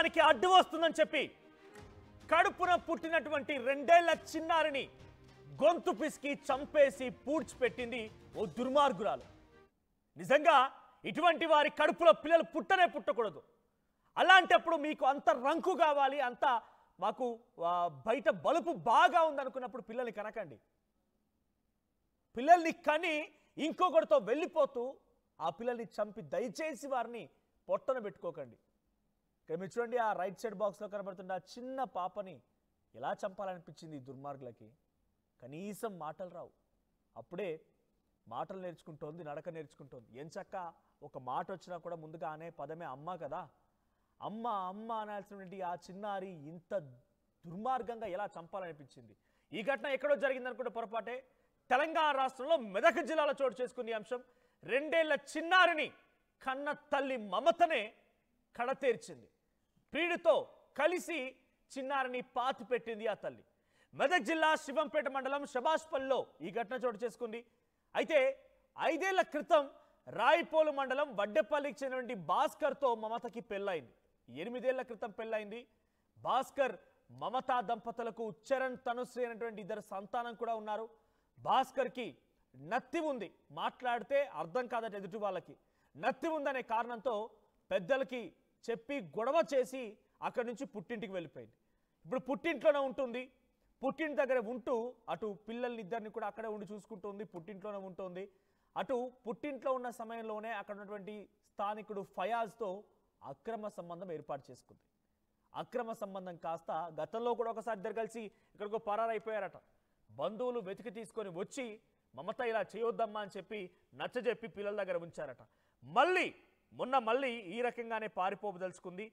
మతానికి అడ్డు వస్తుందని చెప్పి కడుపున పుట్టినటువంటి 2 ఏళ్ల చిన్నారిని గొంతు పిసికి చంపేసి పూడ్చిపెట్టింది ఓ దుర్మార్గురాలు. నిజంగా ఇటువంటి వారి కడుపులో పిల్లలు పుట్టనే పుట్టకూడదు. అలాంటప్పుడు మీకు అంత రంకు కావాలి, అంత మాకు బయట బలుపు బాగా ఉందనుకున్నప్పుడు పిల్లల్ని కనకండి. పిల్లల్ని కని ఇంకొకరితో వెళ్ళిపోతూ ఆ పిల్లల్ని చంపి దయచేసి వారిని పొట్టన పెట్టుకోకండి. ఇక్కడ మీరు చూడండి, ఆ రైట్ సైడ్ బాక్స్లో కనబడుతున్న చిన్న పాపని ఎలా చంపాలనిపించింది ఈ దుర్మార్గులకి. కనీసం మాటలు రావు, అప్పుడే మాటలు నేర్చుకుంటోంది, నడక నేర్చుకుంటోంది. ఎంచక్క ఒక మాట వచ్చినా కూడా ముందుగా అనే పదమే అమ్మ కదా. అమ్మ అమ్మ అనాల్సినటువంటి ఆ చిన్నారి ఇంత దుర్మార్గంగా ఎలా చంపాలనిపించింది. ఈ ఘటన ఎక్కడో జరిగిందనుకుంటే పొరపాటే. తెలంగాణ రాష్ట్రంలో మెదక్ జిల్లాలో చోటు చేసుకున్న ఈ అంశం 2 ఏళ్ల చిన్నారిని కన్న తల్లి మమతనే కడతేర్చింది. ప్రియుడితో కలిసి చిన్నారిని పాతి పెట్టింది ఆ తల్లి. మెదక్ జిల్లా శివంపేట మండలం షబాష్పల్లిలో ఈ ఘటన చోటు చేసుకుంది. అయితే 5 ఏళ్ల క్రితం రాయిపోలు మండలం వడ్డెపల్లికి చెందినటువంటి భాస్కర్తో మమతకి పెళ్ళైంది. 8 ఏళ్ల క్రితం పెళ్ళైంది. భాస్కర్ మమతా దంపతులకు చరణ్ తనుశ్రీ అనేటువంటి 2 సంతానం కూడా ఉన్నారు. భాస్కర్కి నత్తి ఉంది, మాట్లాడితే అర్థం కాదట ఎదుటి వాళ్ళకి. నత్తి ఉందనే కారణంతో పెద్దలకి చెప్పి గొడవ చేసి అక్కడి నుంచి పుట్టింటికి వెళ్ళిపోయింది. ఇప్పుడు పుట్టింట్లోనే ఉంటుంది. పుట్టింటి దగ్గర ఉంటూ అటు పిల్లల్నిద్దరిని కూడా అక్కడే ఉండి చూసుకుంటుంది, పుట్టింట్లోనే ఉంటుంది. అటు పుట్టింట్లో ఉన్న సమయంలోనే అక్కడ ఉన్నటువంటి స్థానికుడు ఫయాజ్తో అక్రమ సంబంధం ఏర్పాటు చేసుకుంది. అక్రమ సంబంధం కాస్త గతంలో కూడా ఒకసారి ఇద్దరు కలిసి ఇక్కడికో పరారైపోయారట. బంధువులు వెతికి తీసుకొని వచ్చి మమత ఇలా చేయొద్దమ్మా అని చెప్పి నచ్చజెప్పి పిల్లల దగ్గర ఉంచారట. మొన్న ఈ రకంగానే పారిపోదలుచుకుంది.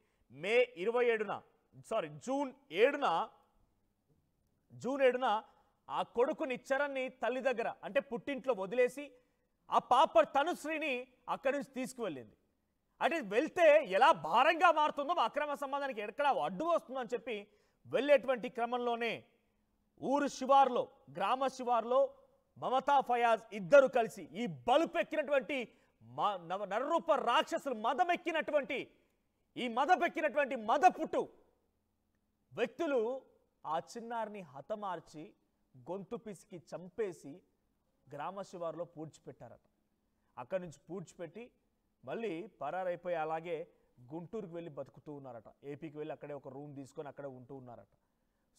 జూన్ 7న ఆ కొడుకుని చరణ్ని తల్లి దగ్గర అంటే పుట్టింట్లో వదిలేసి ఆ పాప తనుశ్రీని అక్కడి నుంచి తీసుకువెళ్ళింది. అంటే వెళ్తే ఎలా భారంగా మారుతుందో, అక్రమ సంబంధానికి ఎక్కడ అడ్డు వస్తుందో అని చెప్పి వెళ్ళేటువంటి క్రమంలోనే ఊరు శివార్లో, గ్రామ శివార్లో మమతా ఫయాజ్ ఇద్దరు కలిసి ఈ బలుపెక్కినటువంటి నరరూప రాక్షసులు మదపెక్కినటువంటి మదపుట్టు వ్యక్తులు ఆ చిన్నారిని హతమార్చి గొంతు పిసికి చంపేసి గ్రామ శివారులో పూడ్చిపెట్టారట. అక్కడి నుంచి పూడ్చిపెట్టి మళ్ళీ పరారైపోయి అలాగే గుంటూరుకు వెళ్ళి బతుకుతూ ఉన్నారట. ఏపీకి వెళ్ళి అక్కడే ఒక రూమ్ తీసుకొని అక్కడే ఉంటూ ఉన్నారట.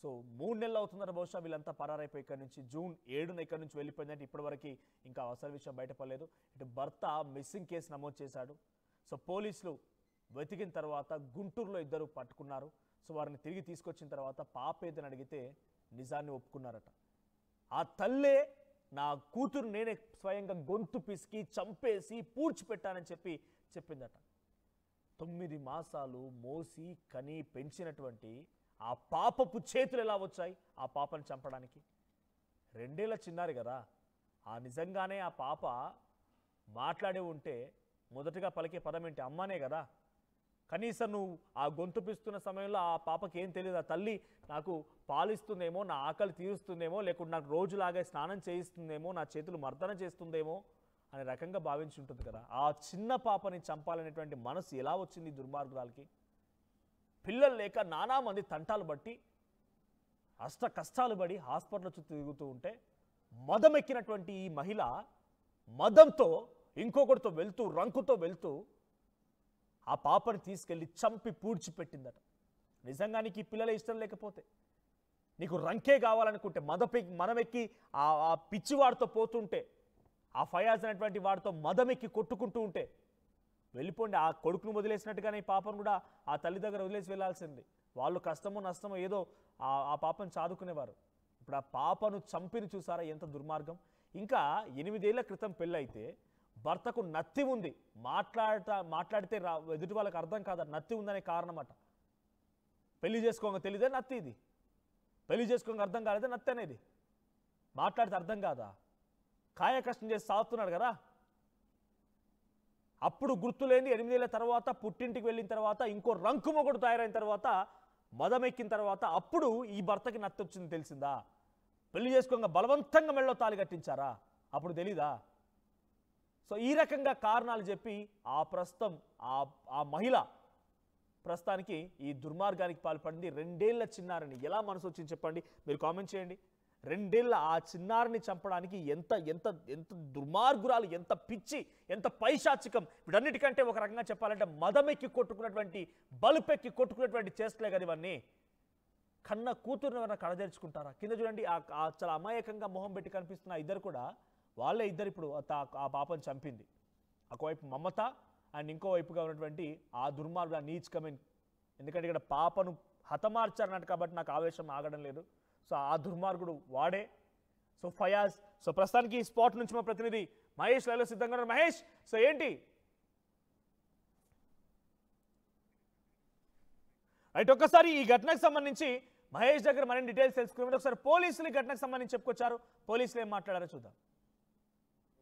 సో 3 నెలలు అవుతున్నారు బహుశా వీళ్ళంతా పరారైపోయి ఇక్కడి నుంచి. జూన్ 7న ఇక్కడి నుంచి వెళ్ళిపోయిందంటే ఇప్పటివరకు ఇంకా అసలు విషయం బయటపడలేదు. ఇటు భర్త మిస్సింగ్ కేసు నమోదు చేశాడు. సో పోలీసులు వెతికిన తర్వాత గుంటూరులో ఇద్దరు పట్టుకున్నారు. సో వారిని తిరిగి తీసుకొచ్చిన తర్వాత పాప ఏదని అడిగితే నిజాన్ని ఒప్పుకున్నారట. ఆ తల్లే నా కూతురు నేనే స్వయంగా గొంతు పిసికి చంపేసి పూడ్చిపెట్టానని చెప్పి చెప్పిందట. 9 మాసాలు మోసి కని పెంచినటువంటి ఆ పాపపు చేతులు ఎలా వచ్చాయి ఆ పాపను చంపడానికి? 2 ఏళ్ల చిన్నారి కదా. నిజంగానే ఆ పాప మాట్లాడి ఉంటే మొదటగా పలికే పదం ఏంటి? అమ్మనే కదా. కనీసం నువ్వు ఆ గొంతు పిస్తున్న సమయంలో ఆ పాపకి ఏం తెలియదు, ఆ తల్లి నాకు పాలిస్తుందేమో, నా ఆకలి తీరుస్తుందేమో, లేకుంటే నాకు రోజులాగే స్నానం చేయిస్తుందేమో, నా చేతులు మర్దన చేస్తుందేమో అనే రకంగా భావించి ఉంటుంది కదా. ఆ చిన్న పాపని చంపాలనేటువంటి మనసు ఎలా వచ్చింది దుర్మార్గురాలకి? పిల్లలు లేక నానా మంది తంటాలు బట్టి అష్ట కష్టాలు పడి హాస్పిటల్ చుట్టూ తిరుగుతూ ఉంటే మదమెక్కినటువంటి ఈ మహిళ మదంతో ఇంకొకరితో వెళ్తూ రంకుతో వెళ్తూ ఆ పాపని తీసుకెళ్ళి చంపి పూడ్చిపెట్టిందట. నిజంగా నీకు ఈ పిల్లలే ఇష్టం లేకపోతే, నీకు రంకే కావాలనుకుంటే, మదమెక్కి ఆ పిచ్చివాడితో పోతుంటే, ఆ ఫయాజ్ అనేటువంటి వాడితో మదమెక్కి కొట్టుకుంటూ ఉంటే వెళ్ళిపోండి. ఆ కొడుకును వదిలేసినట్టుగానే ఈ పాపను కూడా ఆ తల్లి దగ్గర వదిలేసి వెళ్ళాల్సింది. వాళ్ళు కష్టమో నష్టమో ఏదో ఆ పాపను చాదుకునేవారు. ఇప్పుడు ఆ పాపను చంపిని చూసారా ఎంత దుర్మార్గం. ఇంకా 8 ఏళ్ల క్రితం పెళ్ళైతే భర్తకు నత్తి ఉంది, మాట్లాడితే ఎదుటి వాళ్ళకి అర్థం కాదు, నత్తి ఉందనే కారణమట. పెళ్లి చేసుకోగా తెలియదే నత్తి ఇది, పెళ్లి చేసుకోగా అర్థం కాలేదే నత్తి అనేది, మాట్లాడితే అర్థం కాదా? కాయ కష్టం చేసి సాగుతున్నాడు కదా. అప్పుడు గుర్తులేని 8 ఏళ్ల తర్వాత పుట్టింటికి వెళ్ళిన తర్వాత ఇంకో రంకు మొగుడు తయారైన తర్వాత మదమెక్కిన తర్వాత అప్పుడు ఈ భర్తకి నత్తి వచ్చింది తెలిసిందా? పెళ్లి చేసుకోగా బలవంతంగా మెళ్ళో తాళి కట్టించారా? అప్పుడు తెలీదా? సో ఈ రకంగా కారణాలు చెప్పి ఆ ప్రస్తుతం ఆ మహిళ ప్రస్తుతానికి ఈ దుర్మార్గానికి పాల్పడింది 2 ఏళ్ల చిన్నారిని. ఎలా మనసు వచ్చింది చెప్పండి, మీరు కామెంట్ చేయండి. 2 ఏళ్ల ఆ చిన్నారిని చంపడానికి ఎంత ఎంత ఎంత దుర్మార్గురాలు, ఎంత పిచ్చి, ఎంత పైశాచికం. వీటన్నిటికంటే ఒక రకంగా చెప్పాలంటే మదమెక్కి కొట్టుకున్నటువంటి, బలుపెక్కి కొట్టుకున్నటువంటి చేష్టలే కదా ఇవన్నీ. కన్న కూతురుని ఎవరైనా కడదేర్చుకుంటారా? కింద చూడండి, చాలా అమాయకంగా మొహం పెట్టి కనిపిస్తున్న ఇద్దరు కూడా వాళ్ళే ఇద్దరు ఇప్పుడు ఆ పాపను చంపింది. ఒకవైపు మమత అండ్ ఇంకోవైపుగా ఉన్నటువంటి ఆ దుర్మార్గుడు, ఆ నీచ్ కమిన్. ఎందుకంటే ఇక్కడ పాపను హతమార్చారన్నట్టు కాబట్టి నాకు ఆవేశం ఆగడం లేదు. సో ఆ దుర్మార్గుడు వాడే. సో ఫయాజ్. సో ప్రస్తుతానికి ఈ స్పాట్ నుంచి మా ప్రతినిధి మహేష్ లైవ్లో సిద్ధంగా ఉన్నారు. మహేష్, సో ఏంటి రైట్, ఒక్కసారి ఈ ఘటనకు సంబంధించి మహేష్ దగ్గర మరిన్ని డీటెయిల్స్ తెలుసుకునే ఒకసారి పోలీసులు ఈ ఘటనకు సంబంధించి చెప్పుకొచ్చారు, పోలీసులు ఏం మాట్లాడారో చూద్దాం.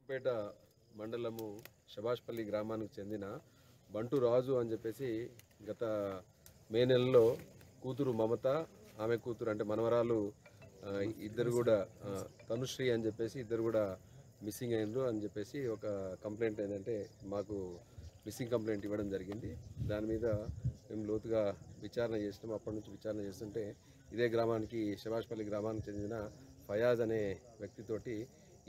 పేట మండలము శభాష్పల్లి గ్రామానికి చెందిన బంటు రాజు అని చెప్పేసి గత మే నెలలో కూతురు మమత, ఆమె కూతురు అంటే మనవరాలు ఇద్దరు కూడా తనుశ్రీ అని చెప్పేసి ఇద్దరు కూడా మిస్సింగ్ అయినరు అని చెప్పేసి ఒక కంప్లైంట్ ఏంటంటే మాకు మిస్సింగ్ కంప్లైంట్ ఇవ్వడం జరిగింది. దాని మీద మేము లోతుగా విచారణ చేసినాం. అప్పటి నుంచి విచారణ చేస్తుంటే ఇదే గ్రామానికి, శభాష్పల్లి గ్రామానికి చెందిన ఫయాజ్ అనే వ్యక్తితోటి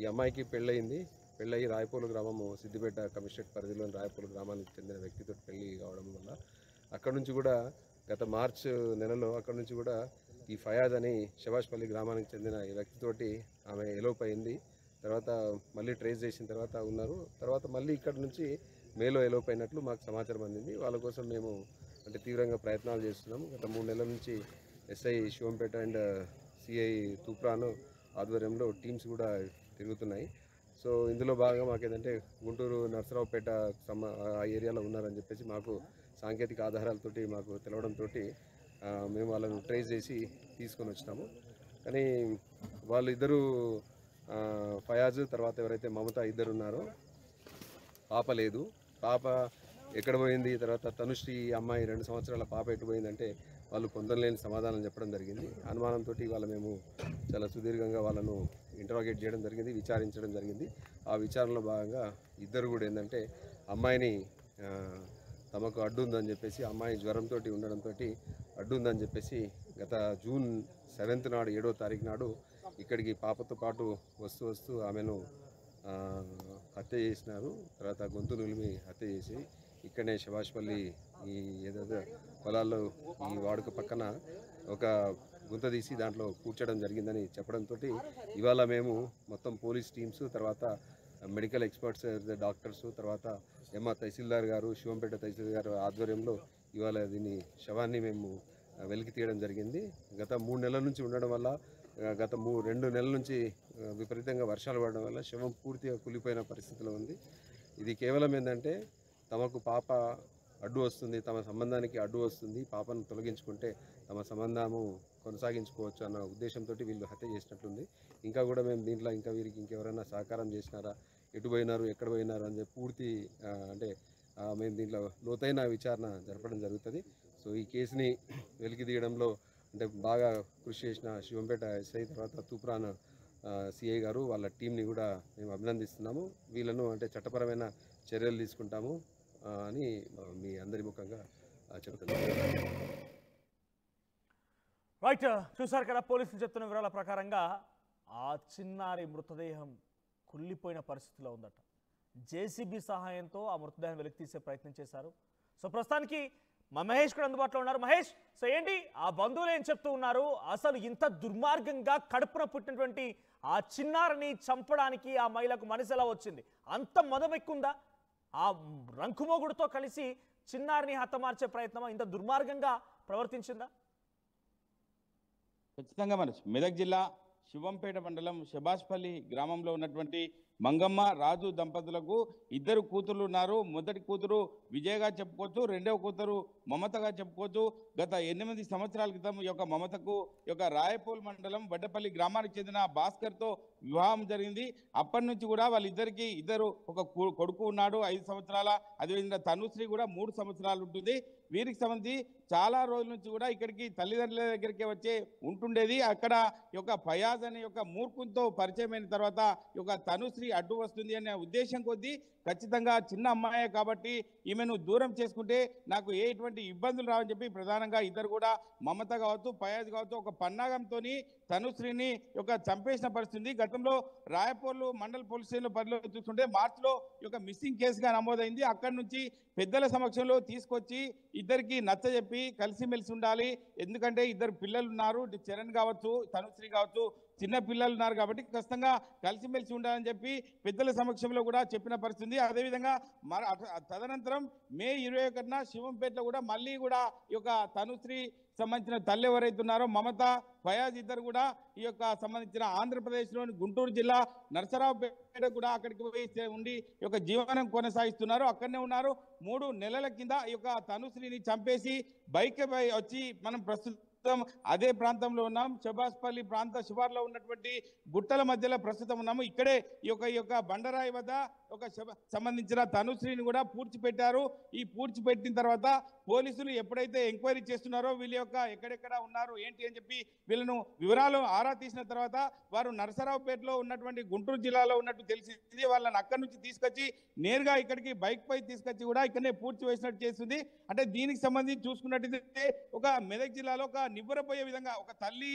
ఈ అమ్మాయికి పెళ్ళయింది. పెళ్ళయి రాయపూలు గ్రామము, సిద్దిపేట కమిషనరేట్ పరిధిలోని రాయపూలు గ్రామానికి చెందిన వ్యక్తితో పెళ్ళి కావడం వల్ల అక్కడ నుంచి కూడా గత మార్చ్ నెలలో అక్కడ నుంచి కూడా ఈ ఫయాజ్ అని శభాష్పల్లి గ్రామానికి చెందిన ఈ వ్యక్తితోటి ఆమె ఎలోప్ అయింది. తర్వాత మళ్ళీ ట్రేస్ చేసిన తర్వాత ఉన్నారు. తర్వాత మళ్ళీ ఇక్కడ నుంచి మేలో ఎలోప్ అయినట్లు మాకు సమాచారం అందింది. వాళ్ళ కోసం మేము అంటే తీవ్రంగా ప్రయత్నాలు చేస్తున్నాము. గత 3 నెలల నుంచి SI Shivampet and CI Toopran ఆధ్వర్యంలో టీమ్స్ కూడా తిరుగుతున్నాయి. సో ఇందులో భాగంగా మాకు ఏంటంటే గుంటూరు నర్సరావుపేట ఆ ఏరియాలో ఉన్నారని చెప్పేసి మాకు సాంకేతిక ఆధారాలతోటి మాకు తెలవడంతో మేము వాళ్ళను ట్రేస్ చేసి తీసుకొని వచ్చినాము. కానీ వాళ్ళు ఇద్దరు ఫయాజ్ తర్వాత ఎవరైతే మమత ఇద్దరు ఉన్నారో పాప లేదు. పాప ఎక్కడ పోయింది, తర్వాత తనుశ్రీ అమ్మాయి 2 సంవత్సరాల పాప ఎటు పోయిందంటే వాళ్ళు పొందలేని సమాధానం చెప్పడం జరిగింది. అనుమానంతో వాళ్ళ మేము చాలా సుదీర్ఘంగా వాళ్ళను ఇంటరాగేట్ చేయడం జరిగింది, విచారించడం జరిగింది. ఆ విచారణలో భాగంగా ఇద్దరు కూడా ఏంటంటే అమ్మాయిని తమకు అడ్డు ఉందని చెప్పేసి, అమ్మాయి జ్వరంతో ఉండడంతో అడ్డు ఉందని చెప్పేసి గత జూన్ 7th నాడు 7వ తారీఖు నాడు ఇక్కడికి పాపతో పాటు వస్తూ ఆమెను హత్య చేసినారు. తర్వాత గొంతు నులిమి హత్య చేసి ఇక్కడనే శభాష్పల్లి ఈ ఏదైతే పొలాల్లో ఈ వాడుక పక్కన ఒక గుంత తీసి దాంట్లో కూర్చడం జరిగిందని చెప్పడంతో ఇవాళ మేము మొత్తం పోలీస్ టీమ్స్, తర్వాత మెడికల్ ఎక్స్పర్ట్స్, డాక్టర్స్, తర్వాత తహసీల్దార్ గారు, శివంపేట తహసీల్దార్ గారు ఆధ్వర్యంలో ఇవాళ దీన్ని శవాన్ని మేము వెలికి తీయడం జరిగింది. గత 3 నెలల నుంచి ఉండడం వల్ల, గత 2 నెలల నుంచి విపరీతంగా వర్షాలు పడడం వల్ల శవం పూర్తిగా కులిపోయిన పరిస్థితిలో ఉంది. ఇది కేవలం ఏంటంటే తమకు పాప అడ్డు వస్తుంది, తమ సంబంధానికి అడ్డు వస్తుంది, పాపను తొలగించుకుంటే తమ సంబంధము కొనసాగించుకోవచ్చు అన్న ఉద్దేశంతో వీళ్ళు హత్య చేసినట్లుంది. ఇంకా కూడా మేము దీంట్లో ఇంకా వీరికి ఇంకెవరైనా సహకారం చేసినారా, ఎటు పోయినారు, ఎక్కడ పోయినారు అని చెప్పి పూర్తి అంటే మేము దీంట్లో లోతైన విచారణ జరపడం జరుగుతుంది. సో ఈ కేసుని వెలికి తీయడంలో అంటే బాగా కృషి చేసిన శివంపేట ఎస్ఐ, తర్వాత తూప్రాన్ సిఐ గారు, వాళ్ళ టీంని కూడా మేము అభినందిస్తున్నాము. వీళ్ళను అంటే చట్టపరమైన చర్యలు తీసుకుంటాము అని మీ అందరి ముఖంగా చెప్తున్నాను. రైట్, చూసారు కదా పోలీసులు చెప్తున్న వివరాల ప్రకారంగా ఆ చిన్నారి మృతదేహం కుళ్ళిపోయిన పరిస్థితిలో ఉందట. జేసీబీ సహాయంతో ఆ మృతదేహం వెలికి తీసే ప్రయత్నం చేశారు. సో ప్రస్తుతానికి మా మహేష్ కూడా అందుబాటులో ఉన్నారు. మహేష్, సో ఏంటి ఆ బంధువులు ఏం చెప్తూ ఉన్నారు? అసలు ఇంత దుర్మార్గంగా కడుపున పుట్టినటువంటి ఆ చిన్నారిని చంపడానికి ఆ మహిళకు మనసు ఎలా వచ్చింది? అంత మదమెక్కుందా? ఆ రంకుమోగుడుతో కలిసి చిన్నారిని హతమార్చే ప్రయత్నమా? ఇంత దుర్మార్గంగా ప్రవర్తించిందా? ఖచ్చితంగా మనసు మెదక్ జిల్లా శివంపేట మండలం శభాష్పల్లి గ్రామంలో ఉన్నటువంటి మంగమ్మ రాజు దంపతులకు 2 కూతుర్లు ఉన్నారు. మొదటి కూతురు విజయగా చెప్పుకోవచ్చు, రెండవ కూతురు మమతగా చెప్పుకోవచ్చు. గత 8 సంవత్సరాల క్రితం ఈ యొక్క మమతకు ఈ యొక్క రాయపూల్ మండలం వడ్డపల్లి గ్రామానికి చెందిన భాస్కర్తో వివాహం జరిగింది. అప్పటి నుంచి కూడా వాళ్ళిద్దరికి ఒక కొడుకు ఉన్నాడు 5 సంవత్సరాల, అదేవిధంగా తనుశ్రీ కూడా 3 సంవత్సరాలు ఉంటుంది. వీరికి సంబంధించి చాలా రోజుల నుంచి కూడా ఇక్కడికి తల్లిదండ్రుల దగ్గరికి వచ్చే ఉంటుండేది. అక్కడ ఈ యొక్క ఫయాజ్ అనే యొక్క మూర్ఖంతో పరిచయం అయిన తర్వాత ఈ యొక్క తనుశ్రీ అడ్డు వస్తుంది అనే ఉద్దేశం కొద్దీ ఖచ్చితంగా చిన్న అమ్మాయే కాబట్టి ఈమెను దూరం చేసుకుంటే నాకు ఎటువంటి ఇబ్బందులు రావని చెప్పి ప్రధానంగా ఇద్దరు కూడా మమత కావచ్చు ఫయాజ్ కావచ్చు ఒక పన్నాగంతో తనుశ్రీని చంపేసిన పరిస్థితి. గతంలో రాయపూర్లు మండల పోలీస్ స్టేషన్లో పరిలో చూస్తుంటే మార్చిలో మిస్సింగ్ కేసుగా నమోదైంది. అక్కడి నుంచి పెద్దల సమక్షంలో తీసుకొచ్చి ఇద్దరికి నచ్చజెప్పి కలిసిమెలిసి ఉండాలి, ఎందుకంటే ఇద్దరు పిల్లలు ఉన్నారు, చరణ్ కావచ్చు తనుశ్రీ కావచ్చు చిన్న పిల్లలు ఉన్నారు కాబట్టి ఖచ్చితంగా కలిసిమెలిసి ఉండాలని చెప్పి పెద్దల సమక్షంలో కూడా చెప్పిన పరిస్థితి. అదేవిధంగా తదనంతరం మే 21న శివంపేటలో కూడా మళ్ళీ కూడా తనుశ్రీ సంబంధించిన తల్లి ఎవరైతే ఉన్నారో మమత ఫయాజ్ ఇద్దరు కూడా సంబంధించిన ఆంధ్రప్రదేశ్లోని గుంటూరు జిల్లా నరసరావుపేట కూడా అక్కడికి పోయి ఉండి జీవనం కొనసాగిస్తున్నారు, అక్కడనే ఉన్నారు. 3 నెలల కింద తనుశ్రీని చంపేసి బైక్ పై వచ్చి మనం ప్రస్తుతం అదే ప్రాంతంలో ఉన్నాం. శబాష్పల్లి ప్రాంత శివార్లో ఉన్నటువంటి గుట్టల మధ్యలో ప్రస్తుతం ఉన్నాము. ఇక్కడే ఈ బండరాయి వద్ద సంబంధించిన తనుశ్రీని కూడా పూడ్చిపెట్టారు. ఈ పూడ్చిపెట్టిన తర్వాత పోలీసులు ఎప్పుడైతే ఎంక్వైరీ చేస్తున్నారో వీళ్ళ ఎక్కడెక్కడ ఉన్నారు ఏంటి అని చెప్పి వీళ్ళను వివరాలు ఆరా తీసిన తర్వాత వారు నరసరావుపేటలో ఉన్నటువంటి గుంటూరు జిల్లాలో ఉన్నట్టు తెలిసింది. వాళ్ళని అక్కడి నుంచి తీసుకొచ్చి నేరుగా ఇక్కడికి బైక్ పై తీసుకొచ్చి కూడా ఇక్కడనే పూడ్చి వేసినట్టు చేస్తుంది. అంటే దీనికి సంబంధించి చూసుకున్నట్టయితే మెదక్ జిల్లాలో నివ్వరపోయే విధంగా తల్లి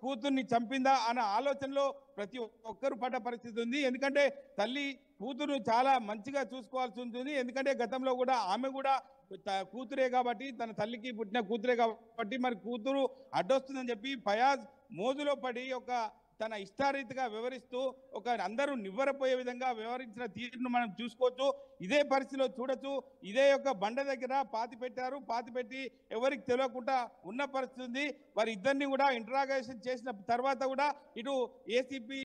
కూతుర్ని చంపిందా అన్న ఆలోచనలో ప్రతి ఒక్కరు పడ్డ పరిస్థితి ఉంది. ఎందుకంటే తల్లి కూతురు చాలా మంచిగా చూసుకోవాల్సి ఉంటుంది. ఎందుకంటే గతంలో కూడా ఆమె కూడా కూతురే కాబట్టి తన తల్లికి పుట్టిన కూతురే కాబట్టి మరి కూతురు అడ్డొస్తుందని చెప్పి ఫయాజ్ మోజులో పడి తన ఇష్టారీతిగా వివరిస్తూ అందరూ నివ్వరపోయే విధంగా వ్యవహరించిన తీరును మనం చూసుకోవచ్చు. ఇదే పరిస్థితిలో చూడొచ్చు. ఇదే బండ దగ్గర పాతి పెట్టి ఎవరికి తెలియకుండా ఉన్న పరిస్థితి ఉంది. వారి ఇద్దరిని కూడా ఇంటరాగేషన్ చేసిన తర్వాత కూడా ఇటు ఏసీపీ